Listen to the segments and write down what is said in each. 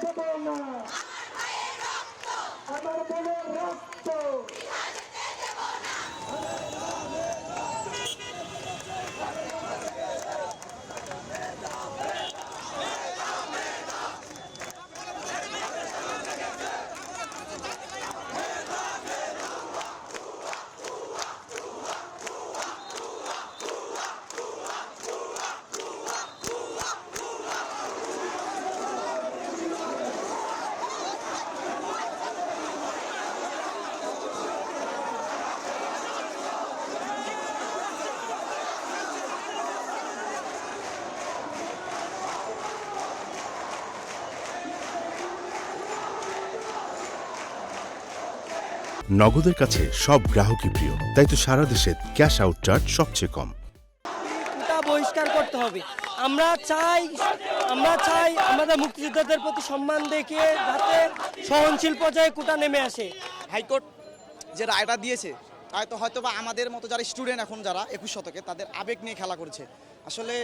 দেব না, আমার বোনের রক্ত নগদের কাছে সব গ্রাহকই প্রিয়, তাই তো সারা দেশে ক্যাশ আউট চার্জ সবচেয়ে কম। এটা বহিষ্কার করতে হবে। আমরা চাই আমাদের মুক্তিযোদ্ধাদের প্রতি সম্মান দেখিয়ে যাতে সহনশীল পর্যায়ে কোটা নেমে আসে। হাইকোর্ট যে রায়টা দিয়েছে তাই তো হয়তো বা আমাদের মতো যারা স্টুডেন্ট এখন যারা 21 শতকে তাদের আবেগ নিয়ে খেলা করছে। আসলে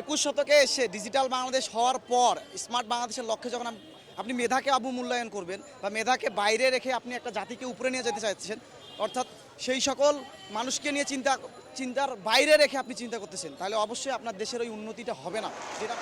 21 শতকে এসে ডিজিটাল বাংলাদেশ হওয়ার পর স্মার্ট বাংলাদেশের লক্ষ্যে যখন আপনি মেধাকে অবমূল্যায়ন করবেন বা মেধাকে বাইরে রেখে আপনি একটা জাতিকে উপরে নিয়ে যেতে চাইছেন, অর্থাৎ সেই সকল মানুষকে নিয়ে চিন্তার বাইরে রেখে আপনি চিন্তা করতেছেন, তাহলে অবশ্যই আপনার দেশের ওই উন্নতিটা হবে না। যেটা